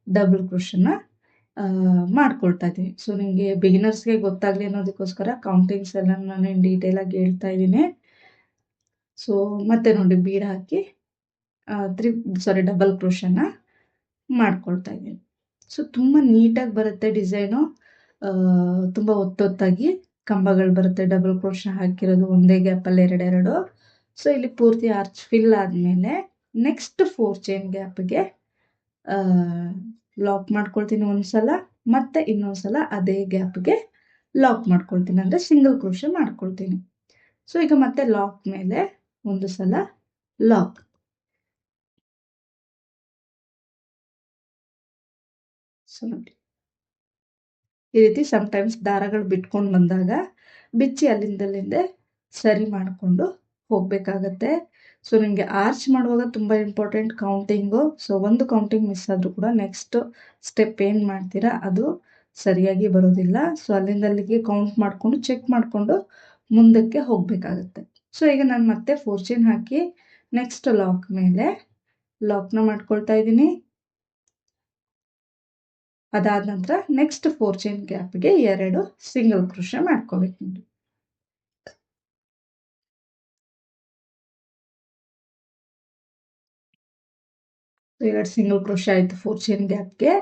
ಡಬಲ್ ಕ್ರೋಶನ ಮಾಡ್ಕೊಳ್ತಾ ಇದ್ದೀನಿ. ಸೊ ನಿಮಗೆ ಬಿಗಿನರ್ಸ್ಗೆ ಗೊತ್ತಾಗಲಿ ಅನ್ನೋದಕ್ಕೋಸ್ಕರ ಕೌಂಟಿಂಗ್ಸ್ ಎಲ್ಲ ನಾನು ಡೀಟೇಲಾಗಿ ಹೇಳ್ತಾ ಇದ್ದೀನಿ. ಸೊ ಮತ್ತೆ ನೋಡಿ ಬೀಡ್ ಹಾಕಿ ಡಬಲ್ ಕ್ರೋಶನ ಮಾಡ್ಕೊಳ್ತಾ ಇದ್ದೀನಿ. ಸೊ ತುಂಬ ನೀಟಾಗಿ ಬರುತ್ತೆ ಡಿಸೈನು. ತುಂಬ ಒತ್ತೊತ್ತಾಗಿ ಕಂಬಗಳು ಬರುತ್ತೆ ಡಬಲ್ ಕ್ರೋಶೆ ಹಾಕಿರೋದು ಒಂದೇ ಗ್ಯಾಪಲ್ಲಿ 2. ಸೊ ಇಲ್ಲಿ ಪೂರ್ತಿ ಆರ್ಚ್ ಫಿಲ್ ಆದಮೇಲೆ ನೆಕ್ಸ್ಟ್ 4 ಚೈನ್ ಗ್ಯಾಪ್ಗೆ ಲಾಕ್ ಮಾಡ್ಕೊಳ್ತೀನಿ ಒಂದ್ಸಲ, ಮತ್ತೆ ಇನ್ನೊಂದ್ಸಲ ಅದೇ ಗ್ಯಾಪ್ಗೆ ಲಾಕ್ ಮಾಡ್ಕೊಳ್ತೀನಿ, ಅಂದರೆ ಸಿಂಗಲ್ ಕ್ರೋಶೆ ಮಾಡ್ಕೊಳ್ತೀನಿ. ಸೊ ಈಗ ಮತ್ತೆ ಲಾಕ್ ಮೇಲೆ ಒಂದು ಸಲ ಲಾಕ್. ಸೊ ನೋಡಿ ಈ ರೀತಿ ಸಮ್ಟೈಮ್ಸ್ ದಾರಗಳು ಬಿಟ್ಕೊಂಡು ಬಂದಾಗ ಬಿಚ್ಚಿ ಅಲ್ಲಿಂದಲ್ಲಿಂದೆ ಸರಿ ಮಾಡಿಕೊಂಡು ಹೋಗಬೇಕಾಗತ್ತೆ. ಸೊ ನಿಮಗೆ ಆರ್ಚ್ ಮಾಡುವಾಗ ತುಂಬ ಇಂಪಾರ್ಟೆಂಟ್ ಕೌಂಟಿಂಗು. ಸೊ ಒಂದು ಕೌಂಟಿಂಗ್ ಮಿಸ್ ಆದರೂ ಕೂಡ ನೆಕ್ಸ್ಟ್ ಸ್ಟೆಪ್ ಏನು ಮಾಡ್ತೀರಾ ಅದು ಸರಿಯಾಗಿ ಬರೋದಿಲ್ಲ. ಸೊ ಅಲ್ಲಿಂದಲ್ಲಿಗೆ ಕೌಂಟ್ ಮಾಡಿಕೊಂಡು ಚೆಕ್ ಮಾಡಿಕೊಂಡು ಮುಂದಕ್ಕೆ ಹೋಗಬೇಕಾಗತ್ತೆ. ಸೊ ಈಗ ನಾನು ಮತ್ತೆ 4 ಚೈನ್ ಹಾಕಿ ನೆಕ್ಸ್ಟ್ ಲಾಕ್ ಮೇಲೆ ಲಾಕ್ನ ಮಾಡ್ಕೊಳ್ತಾ ಇದ್ದೀನಿ. ಅದಾದ ನಂತರ ನೆಕ್ಸ್ಟ್ 4 ಚೈನ್ ಗ್ಯಾಪ್ಗೆ 2 ಸಿಂಗಲ್ ಕ್ರೋಶೆ ಮಾಡ್ಕೋಬೇಕು ನೋಡಿ. 2 ಸಿಂಗಲ್ ಕ್ರೋಶೆ ಆಯಿತು 4 ಚೈನ್ ಗ್ಯಾಪ್ಗೆ.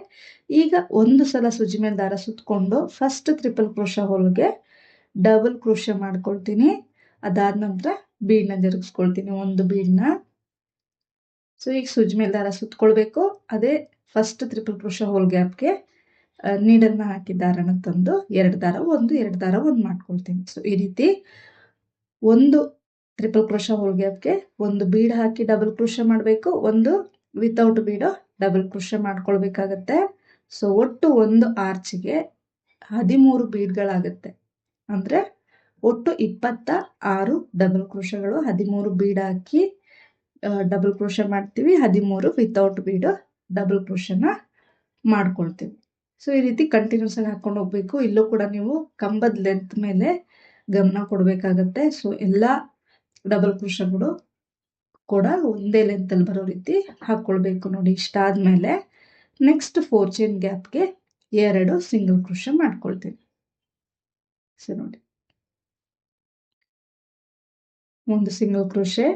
ಈಗ ಒಂದು ಸಲ ಸೂಜಿ ಮೇಲೆ ದಾರ ಸುತ್ಕೊಂಡು ಫಸ್ಟ್ ಟ್ರಿಪಲ್ ಕ್ರೋಶೆ ಹೋಲ್ಗೆ ಡಬಲ್ ಕ್ರೋಶೆ ಮಾಡ್ಕೊಳ್ತೀನಿ. ಅದಾದ ನಂತರ ಬೀಡ್ನ ಜರುಗಿಸ್ಕೊಳ್ತೀನಿ ಒಂದು ಬೀಡ್ನ. ಸೊ ಈಗ ಸೂಜಿ ಮೇಲೆ ದಾರ ಸುತ್ಕೊಳ್ಬೇಕು. ಅದೇ ಫಸ್ಟ್ ಟ್ರಿಪಲ್ ಕ್ರೋಶೆ ಹೋಲ್ ಗ್ಯಾಪ್ಗೆ ನೀಡಲ್ನ ಹಾಕಿ ದಾರನ ತಂದು 2 ದಾರ 1 ಮಾಡ್ಕೊಳ್ತೀನಿ. ಸೊ ಈ ರೀತಿ ಒಂದು ಟ್ರಿಪಲ್ ಕ್ರೋಶೆ ಹೋಲ್ ಗ್ಯಾಪ್ಗೆ ಒಂದು ಬೀಡ್ ಹಾಕಿ ಡಬಲ್ ಕ್ರೋಶೆ ಮಾಡಬೇಕು, ಒಂದು ವಿತೌಟ್ ಬೀಡ್ ಡಬಲ್ ಕ್ರೋಶೆ ಮಾಡ್ಕೊಳ್ಬೇಕಾಗತ್ತೆ. ಸೊ ಒಟ್ಟು ಒಂದು ಆರ್ಚಿಗೆ 13 ಬೀಡ್ಗಳಾಗುತ್ತೆ. ಅಂದ್ರೆ ಒಟ್ಟು 26 ಡಬಲ್ ಕ್ರೋಶೆಗಳು. 13 ಬೀಡ್ ಹಾಕಿ ಡಬಲ್ ಕ್ರೋಶೆ ಮಾಡ್ತೀವಿ, 13 ವಿತೌಟ್ ಬೀಡ್ ಡಬಲ್ ಕ್ರೋಶೆನ ಮಾಡ್ಕೊಳ್ತೀವಿ. ಸೊ ಈ ರೀತಿ ಕಂಟಿನ್ಯೂಸ್ ಆಗಿ ಹಾಕೊಂಡು ಹೋಗ್ಬೇಕು. ಇಲ್ಲೂ ಕೂಡ ನೀವು ಕಂಬದ ಲೆಂತ್ ಮೇಲೆ ಗಮನ ಕೊಡಬೇಕಾಗತ್ತೆ. ಸೊ ಎಲ್ಲ ಡಬಲ್ ಕ್ರೋಶೆಗಳು ಕೂಡ ಒಂದೇ ಲೆಂತ್ ಅಲ್ಲಿ ಬರೋ ರೀತಿ ಹಾಕೊಳ್ಬೇಕು. ನೋಡಿ, ಇಷ್ಟ ಆದ್ಮೇಲೆ ನೆಕ್ಸ್ಟ್ 4 ಚೈನ್ ಗ್ಯಾಪ್ಗೆ 2 ಸಿಂಗಲ್ ಕ್ರೋಶೆ ಮಾಡ್ಕೊಳ್ತೀನಿ. ಸೊ ನೋಡಿ, ಒಂದು ಸಿಂಗಲ್ ಕ್ರೋಶೆ,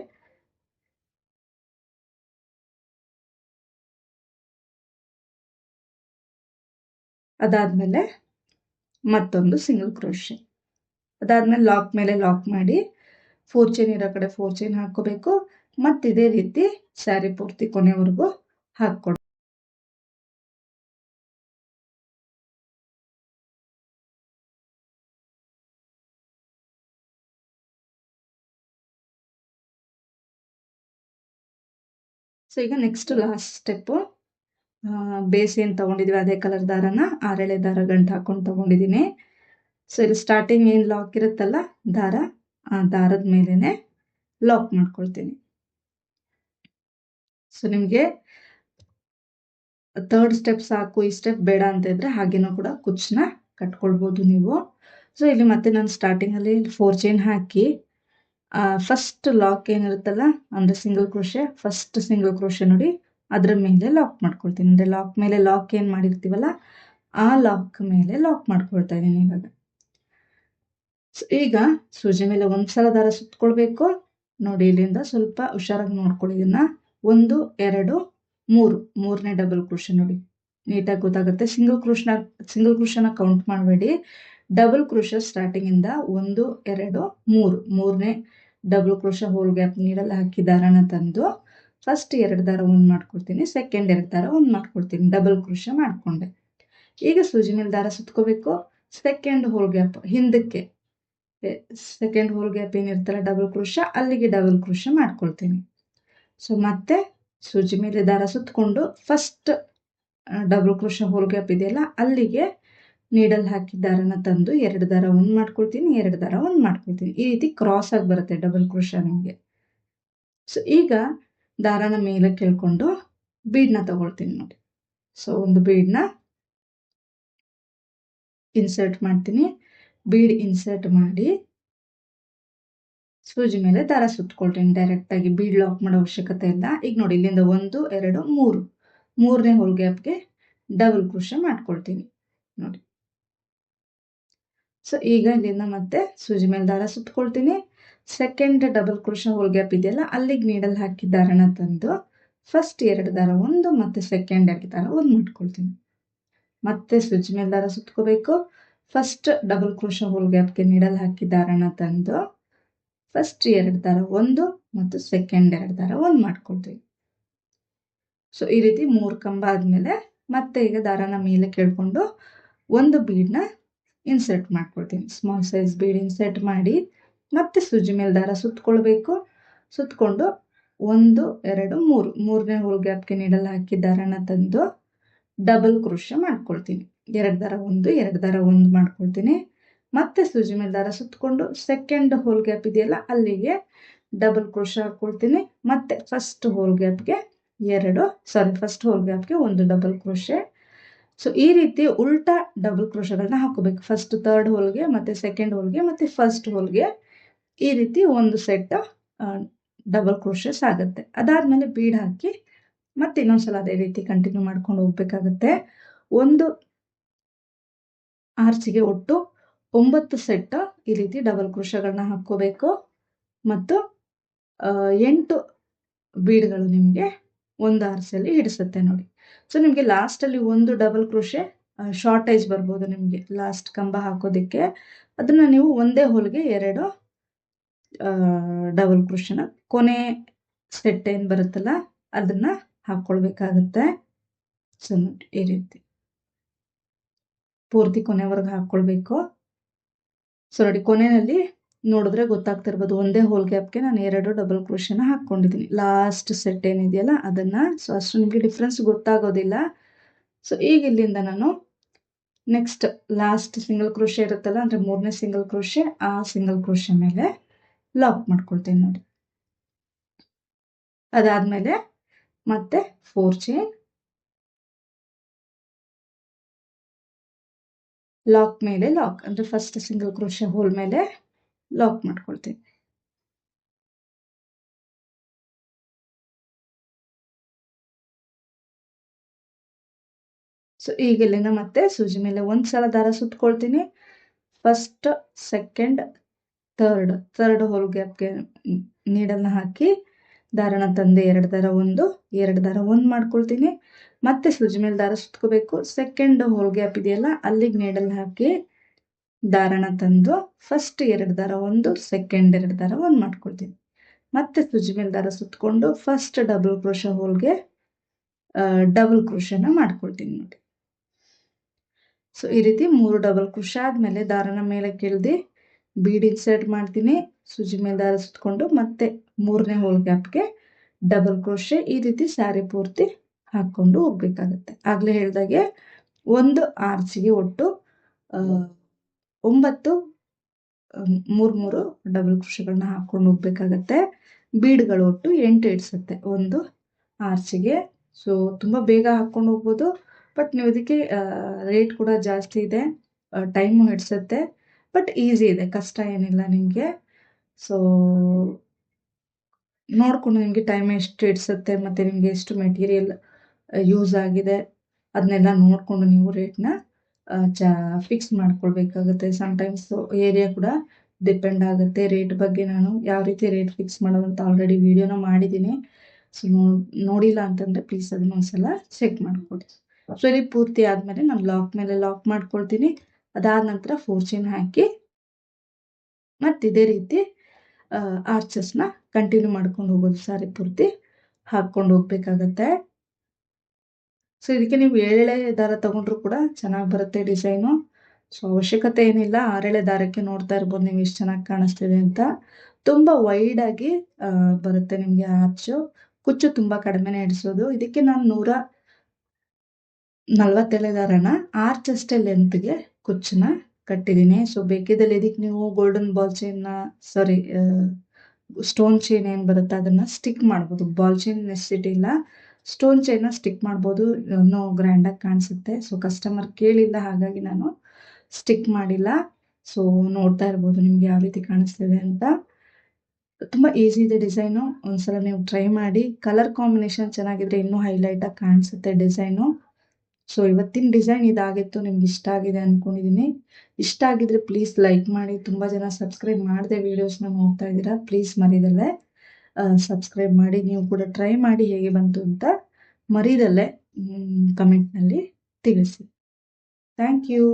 ಅದಾದ್ಮೇಲೆ ಮತ್ತೊಂದು ಸಿಂಗಲ್ ಕ್ರೋಶೆ, ಅದಾದ್ಮೇಲೆ ಲಾಕ್ ಮೇಲೆ ಲಾಕ್ ಮಾಡಿ 4 ಚೈನ್ ಇರೋ ಕಡೆ 4 ಚೈನ್ ಹಾಕೋಬೇಕು. ಮತ್ತೆ ಇದೇ ರೀತಿ ಸ್ಯಾರಿ ಪೂರ್ತಿ ಕೊನೆವರೆಗೂ ಹಾಕೊಳ್ಬೇಕು. ಸೊ ಈಗ ನೆಕ್ಸ್ಟ್ ಲಾಸ್ಟ್ ಸ್ಟೆಪ್, ಬೇಸ್ ಏನ್ ತಗೊಂಡಿದ್ವಿ ಅದೇ ಕಲರ್ ದಾರನ 6 ಎಳೆ ದಾರ ಗಂಟು ಹಾಕೊಂಡು ತಗೊಂಡಿದ್ದೀನಿ. ಸೊ ಇಲ್ಲಿ ಸ್ಟಾರ್ಟಿಂಗ್ ಏನ್ ಲಾಕ್ ಇರುತ್ತಲ್ಲ ದಾರ, ಆ ದಾರದ ಮೇಲೆನೆ ಲಾಕ್ ಮಾಡ್ಕೊಳ್ತೀನಿ. ಸೊ ನಿಮ್ಗೆ 3rd ಸ್ಟೆಪ್ ಸಾಕು, ಈ ಸ್ಟೆಪ್ ಬೇಡ ಅಂತ ಇದ್ರೆ ಹಾಗೇನೂ ಕೂಡ ಕುಚ್ಚನ್ನ ಕಟ್ಕೊಳ್ಬಹುದು ನೀವು. ಸೊ ಇಲ್ಲಿ ಮತ್ತೆ ನಾನು ಸ್ಟಾರ್ಟಿಂಗ್ ಅಲ್ಲಿ 4 ಚೈನ್ ಹಾಕಿ ಫಸ್ಟ್ ಲಾಕ್ ಏನಿರುತ್ತಲ್ಲ ಅಂದ್ರೆ single crochet, first single crochet ನೋಡಿ ಅದ್ರ ಮೇಲೆ ಲಾಕ್ ಮಾಡ್ಕೊಳ್ತೀನಿ. ಅಂದ್ರೆ ಲಾಕ್ ಮೇಲೆ ಲಾಕ್ ಏನ್ ಮಾಡಿರ್ತೀವಲ್ಲ ಆ ಲಾಕ್ ಮೇಲೆ ಲಾಕ್ ಮಾಡ್ಕೊಳ್ತಾ ಇದೀನಿ ಇವಾಗ. ಈಗ ಸೂಜಿ ಮೇಲೆ ಒಂದ್ಸಲ ದಾರ ಸುತ್ಕೊಳ್ಬೇಕು. ನೋಡಿ, ಇಲ್ಲಿಂದ ಸ್ವಲ್ಪ ಹುಷಾರಾಗಿ ನೋಡ್ಕೊಳ್ಳಿ ಇದನ್ನ. 1 2 3 ಮೂರನೇ ಡಬಲ್ ಕ್ರೋಶೆ ನೋಡಿ, ನೀಟಾಗಿ ಗೊತ್ತಾಗುತ್ತೆ. ಸಿಂಗಲ್ ಕ್ರೋಶನ ಕೌಂಟ್ ಮಾಡಬೇಡಿ. ಡಬಲ್ ಕ್ರೋಶೆ ಸ್ಟಾರ್ಟಿಂಗ್ ಇಂದ 1 2 3 ಮೂರನೇ double crochet hole gap needle ಹಾಕಿ ದಾರನ ತಂದು ಫಸ್ಟ್ 2 ದಾರ 1 ಮಾಡ್ಕೊಳ್ತೀನಿ, ಸೆಕೆಂಡ್ 2 ದಾರ 1 ಮಾಡ್ಕೊಳ್ತೀನಿ, ಡಬಲ್ ಕ್ರೋಶೆ ಮಾಡ್ಕೊಂಡೆ. ಈಗ ಸೂಜಿ ಮೇಲೆ ದಾರ ಸುತ್ಕೋಬೇಕು. ಸೆಕೆಂಡ್ ಹೋಲ್ ಗ್ಯಾಪ್ ಹಿಂದಕ್ಕೆ, ಸೆಕೆಂಡ್ ಹೋಲ್ ಗ್ಯಾಪ್ ಏನಿರ್ತಲ್ಲ ಡಬಲ್ ಕ್ರೋಶೆ, ಅಲ್ಲಿಗೆ ಡಬಲ್ ಕ್ರೋಶೆ ಮಾಡ್ಕೊಳ್ತೀನಿ. ಸೊ ಮತ್ತೆ ಸೂಜಿ ಮೇಲೆ ದಾರ ಸುತ್ಕೊಂಡು first double crochet hole gap ಇದೆಯಲ್ಲ ಅಲ್ಲಿಗೆ ನೀಡಲ್ ಹಾಕಿ ದಾರನ ತಂದು 2 ದಾರ 1 ಮಾಡ್ಕೊಳ್ತೀನಿ, 2 ದಾರ 1 ಮಾಡ್ಕೊಳ್ತೀನಿ. ಈ ರೀತಿ ಕ್ರಾಸ್ ಆಗಿ ಬರುತ್ತೆ ಡಬಲ್ ಕ್ರೋಶೆ ನಿಮಗೆ. ಸೊ ಈಗ ದಾರನ ಮೇಲೆ ಕೇಳ್ಕೊಂಡು ಬೀಡ್ನ ತಗೊಳ್ತೀನಿ ನೋಡಿ. ಸೊ ಒಂದು ಬೀಡ್ನ ಇನ್ಸರ್ಟ್ ಮಾಡ್ತೀನಿ. ಬೀಡ್ ಇನ್ಸರ್ಟ್ ಮಾಡಿ ಸೂಜಿ ಮೇಲೆ ದಾರ ಸುತ್ಕೊಳ್ತೀನಿ. ಡೈರೆಕ್ಟ್ ಆಗಿ ಬೀಡ್ ಲಾಕ್ ಮಾಡೋ ಅವಶ್ಯಕತೆ ಇಲ್ಲ. ಈಗ ನೋಡಿ, ಇಲ್ಲಿಂದ 1 2 3 ಮೂರನೇ ಹೋಲ್ ಗ್ಯಾಪ್ಗೆ ಡಬಲ್ ಕ್ರೋಶೆ ಮಾಡ್ಕೊಳ್ತೀನಿ ನೋಡಿ. ಸೊ ಈಗ ಇಲ್ಲಿಂದ ಮತ್ತೆ ಸೂಜಿ ಮೇಲೆ ದಾರ ಸುತ್ಕೊಳ್ತೀನಿ. Second double crochet hole gap ಇದೆಯಲ್ಲ ಅಲ್ಲಿಗೆ ನೀಡಲ್ ಹಾಕಿ ದಾರನ ತಂದು ಫಸ್ಟ್ 2 ದಾರ 1 ಮತ್ತೆ ಸೆಕೆಂಡ್ 2 ದಾರ 1 ಮಾಡ್ಕೊಳ್ತೀನಿ. ಮತ್ತೆ ಸೂಜಿ ಮೇಲೆ ದಾರ ಸುತ್ಕೋಬೇಕು. ಫಸ್ಟ್ ಡಬಲ್ ಕ್ರೋಶೆ ಹೋಲ್ ಗ್ಯಾಪ್ಗೆ ನೀಡಲ್ ಹಾಕಿ ದಾರನ ತಂದು ಫಸ್ಟ್ 2 ದಾರ 1 ಮತ್ತು ಸೆಕೆಂಡ್ 2 ದಾರ 1 ಮಾಡ್ಕೊಳ್ತೀವಿ. ಸೊ ಈ ರೀತಿ 3 ಕಂಬ ಆದ್ಮೇಲೆ ಮತ್ತೆ ಈಗ ದಾರನ ಮೇಲೆ ಕೇಳ್ಕೊಂಡು ಒಂದು ಬೀಡ್ನ ಇನ್ಸರ್ಟ್ ಮಾಡ್ಕೊಳ್ತೀನಿ. ಸ್ಮಾಲ್ ಸೈಜ್ ಬೀಡ್ ಇನ್ಸರ್ಟ್ ಮಾಡಿ ಮತ್ತೆ ಸೂಜಿ ಮೇಲೆ ದಾರ ಸುತ್ಕೊಳ್ಬೇಕು. ಸುತ್ಕೊಂಡು 1 2 3 ಮೂರನೇ ಹೋಲ್ ಗ್ಯಾಪ್ಗೆ ನೀಡಲ್ ಹಾಕಿ ದಾರನ ತಂದು ಡಬಲ್ ಕ್ರೋಶೆ ಮಾಡ್ಕೊಳ್ತೀನಿ. 2 ದಾರ 1 2 ದಾರ 1 ಮಾಡ್ಕೊಳ್ತೀನಿ. ಮತ್ತೆ ಸೂಜಿ ಮೇಲೆ ದಾರ ಸುತ್ಕೊಂಡು ಸೆಕೆಂಡ್ ಹೋಲ್ ಗ್ಯಾಪ್ ಇದೆಯಲ್ಲ ಅಲ್ಲಿಗೆ ಡಬಲ್ ಕ್ರೋಶೆ ಹಾಕೊಳ್ತೀನಿ. ಮತ್ತೆ ಫಸ್ಟ್ ಹೋಲ್ ಗ್ಯಾಪ್ಗೆ ಫಸ್ಟ್ ಹೋಲ್ ಗ್ಯಾಪ್ಗೆ 1 ಡಬಲ್ ಕ್ರೋಶೆ. ಸೊ ಈ ರೀತಿ ಉಲ್ಟಾ ಡಬಲ್ ಕ್ರೋಶೆಗಳನ್ನ ಹಾಕೋಬೇಕು. ಫಸ್ಟ್ 3rd ಹೋಲ್ಗೆ ಮತ್ತೆ ಸೆಕೆಂಡ್ ಹೋಲ್ಗೆ ಮತ್ತೆ ಫಸ್ಟ್ ಹೋಲ್ಗೆ ಈ ರೀತಿ ಒಂದು ಸೆಟ್ ಡಬಲ್ ಕ್ರೋಶೆಸ್ ಆಗುತ್ತೆ. ಅದಾದ್ಮೇಲೆ ಬೀಡ್ ಹಾಕಿ ಮತ್ತೆ ಇನ್ನೊಂದ್ಸಲ ಅದೇ ರೀತಿ ಕಂಟಿನ್ಯೂ ಮಾಡ್ಕೊಂಡು ಹೋಗ್ಬೇಕಾಗತ್ತೆ. ಒಂದು ಆರ್ಚಿಗೆ ಒಟ್ಟು 9 ಸೆಟ್ ಈ ರೀತಿ ಡಬಲ್ ಕ್ರೋಶೆಗಳನ್ನ ಹಾಕೋಬೇಕು. ಮತ್ತು 8 ಬೀಡ್ಗಳು ನಿಮಗೆ ಒಂದು ಆರ್ಚಲ್ಲಿ ಹಿಡಿಸುತ್ತೆ ನೋಡಿ. ಸೊ ನಿಮಗೆ ಲಾಸ್ಟ್ ಅಲ್ಲಿ ಒಂದು ಡಬಲ್ ಕ್ರೋಶೆ ಶಾರ್ಟೇಜ್ ಬರ್ಬೋದು ನಿಮಗೆ ಲಾಸ್ಟ್ ಕಂಬ ಹಾಕೋದಿಕ್ಕೆ. ಅದನ್ನ ನೀವು ಒಂದೇ ಹೋಲ್ಗೆ 2 ಡಬಲ್ ಕ್ರೋಶೆನ ಕೊನೆ ಸೆಟ್ ಏನ್ ಬರುತ್ತಲ್ಲ ಅದನ್ನ ಹಾಕೊಳ್ಬೇಕಾಗತ್ತೆ. ಸೊ ನೋಡಿ ಈ ರೀತಿ ಪೂರ್ತಿ ಕೊನೆವರೆಗೆ ಹಾಕ್ಕೊಳ್ಬೇಕು. ಸೊ ನೋಡಿ ಕೊನೆಯಲ್ಲಿ ನೋಡಿದ್ರೆ ಗೊತ್ತಾಗ್ತಿರ್ಬೋದು, ಒಂದೇ ಹೋಲ್ ಗ್ಯಾಪ್ಗೆ ನಾನು 2 ಡಬಲ್ ಕ್ರೋಶನ ಹಾಕ್ಕೊಂಡಿದ್ದೀನಿ ಲಾಸ್ಟ್ ಸೆಟ್ ಏನಿದೆಯಲ್ಲ ಅದನ್ನ. ಸೊ ಅಷ್ಟು ನಿಮಗೆ ಡಿಫ್ರೆನ್ಸ್ ಗೊತ್ತಾಗೋದಿಲ್ಲ. ಸೊ ಈಗ ಇಲ್ಲಿಂದ ನಾನು ನೆಕ್ಸ್ಟ್ ಲಾಸ್ಟ್ ಸಿಂಗಲ್ ಕ್ರೋಶೆ ಇರುತ್ತಲ್ಲ, ಅಂದ್ರೆ 3ನೇ ಸಿಂಗಲ್ ಕ್ರೋಶೆ, ಆ ಸಿಂಗಲ್ ಕ್ರೋಶೆ ಮೇಲೆ ಲಾಕ್ ಮಾಡ್ಕೊಳ್ತೀನಿ ನೋಡಿ. ಅದಾದ್ಮೇಲೆ ಮತ್ತೆ 4 ಚೈನ್, ಲಾಕ್ ಮೇಲೆ ಲಾಕ್, ಅಂದ್ರೆ ಫಸ್ಟ್ ಸಿಂಗಲ್ ಕ್ರೋಶೆ ಹೋಲ್ ಮೇಲೆ ಲಾಕ್ ಮಾಡ್ಕೊಳ್ತೀನಿ. ಸೊ ಈಗ ಇಲ್ಲಿಂದ ಮತ್ತೆ ಸೂಜಿ ಮೇಲೆ ಒಂದ್ಸಲ ದಾರ ಸುತ್ಕೊಳ್ತೀನಿ. ಫಸ್ಟ್, ಸೆಕೆಂಡ್, ಥರ್ಡ್ ಹೋಲ್ ಗ್ಯಾಪ್ಗೆ ನೀಡಲ್ನ ಹಾಕಿ ದಾರನ ತಂದೆ 2 ದಾರ 2 ದಾರ 1 ಮಾಡ್ಕೊಳ್ತೀನಿ. ಮತ್ತೆ ಸೂಜಿ ಮೇಲೆ ದಾರ ಸುತ್ಕೋಬೇಕು. ಸೆಕೆಂಡ್ ಹೋಲ್ ಗ್ಯಾಪ್ ಇದೆಯಲ್ಲ ಅಲ್ಲಿಗೆ ನೀಡಲ್ ಹಾಕಿ ದಾರನ ತಂದು ಫಸ್ಟ್ 2 ದಾರ 1, ಸೆಕೆಂಡ್ 2 ದಾರ 1 ಮಾಡ್ಕೊಳ್ತೀನಿ. ಮತ್ತೆ ಸೂಜಿ ಮೇಲೆ ದಾರ ಸುತ್ಕೊಂಡು ಫಸ್ಟ್ ಡಬಲ್ ಕ್ರೋಶೆ ಹೋಲ್ಗೆ ಡಬಲ್ ಕ್ರೋಶನ ಮಾಡ್ಕೊಳ್ತೀನಿ ನೋಡಿ. ಸೊ ಈ ರೀತಿ 3 ಡಬಲ್ ಕ್ರೋಶೆ ಆದ್ಮೇಲೆ ದಾರನ ಮೇಲೆ ಕೆಳ್ದಿ ಬೀಡ್ ಇನ್ಸರ್ಟ್ ಮಾಡ್ತೀನಿ. ಸೂಜಿ ಮೇಲೆ ದಾರ ಸುತ್ಕೊಂಡು ಮತ್ತೆ 3ನೇ ಹೋಲ್ ಗ್ಯಾಪ್ಗೆ ಡಬಲ್ ಕ್ರೋಶೆ ಈ ರೀತಿ ಸ್ಯಾರಿ ಪೂರ್ತಿ ಹಾಕೊಂಡು ಹೋಗ್ಬೇಕಾಗತ್ತೆ. ಆಗ್ಲೇ ಹೇಳ್ದಾಗೆ ಒಂದು ಆರ್ಚಿಗೆ ಒಟ್ಟು 9 3 ಡಬಲ್ ಕ್ರೋಶೆಗಳನ್ನ ಹಾಕೊಂಡು ಹೋಗ್ಬೇಕಾಗತ್ತೆ. ಬೀಡ್ಗಳು ಒಟ್ಟು 8 ಇಡ್ಸುತ್ತೆ ಒಂದು ಆರ್ಚಿಗೆ. ಸೊ ತುಂಬಾ ಬೇಗ ಹಾಕೊಂಡು ಹೋಗ್ಬೋದು, ಬಟ್ ನೀವು ಇದಕ್ಕೆ ರೇಟ್ ಕೂಡ ಜಾಸ್ತಿ ಇದೆ, ಟೈಮು ಹಿಡ್ಸುತ್ತೆ, ಬಟ್ ಈಸಿ ಇದೆ, ಕಷ್ಟ ಏನಿಲ್ಲ ನಿಮಗೆ. ಸೊ ನೋಡ್ಕೊಂಡು ನಿಮಗೆ ಟೈಮ್ ಎಷ್ಟು ಹಿಡ್ಸುತ್ತೆ ಮತ್ತು ನಿಮಗೆ ಎಷ್ಟು ಮೆಟೀರಿಯಲ್ ಯೂಸ್ ಆಗಿದೆ ಅದನ್ನೆಲ್ಲ ನೋಡಿಕೊಂಡು ನೀವು ರೇಟ್ನ ಫಿಕ್ಸ್ ಮಾಡ್ಕೊಳ್ಬೇಕಾಗುತ್ತೆ. ಸಮ್ಟೈಮ್ಸ್ ಏರಿಯಾ ಕೂಡ ಡಿಪೆಂಡ್ ಆಗುತ್ತೆ. ರೇಟ್ ಬಗ್ಗೆ ನಾನು ಯಾವ ರೀತಿ ರೇಟ್ ಫಿಕ್ಸ್ ಮಾಡೋದಂತ ಆಲ್ರೆಡಿ ವಿಡಿಯೋನ ಮಾಡಿದ್ದೀನಿ. ಸೊ ನೋಡಿಲ್ಲ ಅಂತಂದರೆ ಪ್ಲೀಸ್ ಅದನ್ನ ಒಂದ್ಸಲ ಚೆಕ್ ಮಾಡ್ಕೊಳ್ಳಿ. ಸೊ ಇಲ್ಲಿ ಪೂರ್ತಿ ಆದಮೇಲೆ ನಾನು ಲಾಕ್ ಮೇಲೆ ಲಾಕ್ ಮಾಡ್ಕೊಳ್ತೀನಿ. ಅದಾದ ನಂತರ 4 ಚೈನ್ ಹಾಕಿ ಮತ್ತು ಇದೇ ರೀತಿ ಆರ್ಚಸ್ನ ಕಂಟಿನ್ಯೂ ಮಾಡ್ಕೊಂಡು ಹೋಗೋದು, ಸಾರಿ ಪೂರ್ತಿ ಹಾಕ್ಕೊಂಡು ಹೋಗ್ಬೇಕಾಗತ್ತೆ. ಸೊ ಇದಕ್ಕೆ ನೀವು 7 ದಾರ ತಗೊಂಡ್ರು ಕೂಡ ಚೆನ್ನಾಗಿ ಬರುತ್ತೆ ಡಿಸೈನು. ಸೊ ಅವಶ್ಯಕತೆ ಏನಿಲ್ಲ, 6 ದಾರಕ್ಕೆ ನೋಡ್ತಾ ಇರ್ಬೋದು ನೀವು ಎಷ್ಟು ಚೆನ್ನಾಗಿ ಕಾಣಿಸ್ತಿದೆ ಅಂತ. ತುಂಬ ವೈಡಾಗಿ ಬರುತ್ತೆ ನಿಮಗೆ ಆರ್ಚು. ಕುಚ್ಚು ತುಂಬ ಕಡಿಮೆನೇ ಇಡಿಸೋದು. ಇದಕ್ಕೆ ನಾನು 147 ದಾರನ ಆರ್ಚ್ ಅಷ್ಟೇ ಲೆಂತ್ಗೆ ಕುಚ್ಚನ್ನ ಕಟ್ಟಿದ್ದೀನಿ. ಸೊ ಬೇಕಿದ್ದಲ್ಲಿ ಇದಕ್ಕೆ ನೀವು ಗೋಲ್ಡನ್ ಬಾಲ್ ಚೈನ್ನ ಸ್ಟೋನ್ ಚೈನ್ ಏನು ಬರುತ್ತೆ ಅದನ್ನು ಸ್ಟಿಕ್ ಮಾಡ್ಬೋದು. ಬಾಲ್ ಚೈನ್ ನೆಸೆಸಿಟಿ ಇಲ್ಲ, ಸ್ಟೋನ್ ಚೈನ್ನ ಸ್ಟಿಕ್ ಮಾಡ್ಬೋದು, ಇನ್ನೂ ಗ್ರ್ಯಾಂಡಾಗಿ ಕಾಣಿಸುತ್ತೆ. ಸೊ ಕಸ್ಟಮರ್ ಕೇಳಿಲ್ಲ, ಹಾಗಾಗಿ ನಾನು ಸ್ಟಿಕ್ ಮಾಡಿಲ್ಲ. ಸೊ ನೋಡ್ತಾ ಇರ್ಬೋದು ನಿಮ್ಗೆ ಯಾವ ರೀತಿ ಕಾಣಿಸ್ತಿದೆ ಅಂತ. ತುಂಬ ಈಸಿ ಇದೆ ಡಿಸೈನು, ಒಂದ್ಸಲ ನೀವು ಟ್ರೈ ಮಾಡಿ. ಕಲರ್ ಕಾಂಬಿನೇಷನ್ ಚೆನ್ನಾಗಿದ್ರೆ ಇನ್ನೂ ಹೈಲೈಟಾಗಿ ಕಾಣಿಸುತ್ತೆ ಡಿಸೈನು. ಸೊ ಇವತ್ತಿನ ಡಿಸೈನ್ ಇದಾಗಿತ್ತು, ನಿಮ್ಗೆ ಇಷ್ಟ ಆಗಿದೆ ಅಂದ್ಕೊಂಡಿದ್ದೀನಿ. ಇಷ್ಟ ಆಗಿದ್ರೆ ಪ್ಲೀಸ್ ಲೈಕ್ ಮಾಡಿ. ತುಂಬ ಜನ ಸಬ್ಸ್ಕ್ರೈಬ್ ಮಾಡದೆ ವೀಡಿಯೋಸ್ನ ನೋಡ್ತಾ ಇದ್ದೀರಾ, ಪ್ಲೀಸ್ ಮರಿದಲ್ಲೇ ಸಬ್ಸ್ಕ್ರೈಬ್ ಮಾಡಿ. ನೀವು ಕೂಡ ಟ್ರೈ ಮಾಡಿ ಹೇಗೆ ಬಂತು ಅಂತ ಮರಿದಲ್ಲೇ ಕಮೆಂಟ್ನಲ್ಲಿ ತಿಳಿಸಿ. Thank you.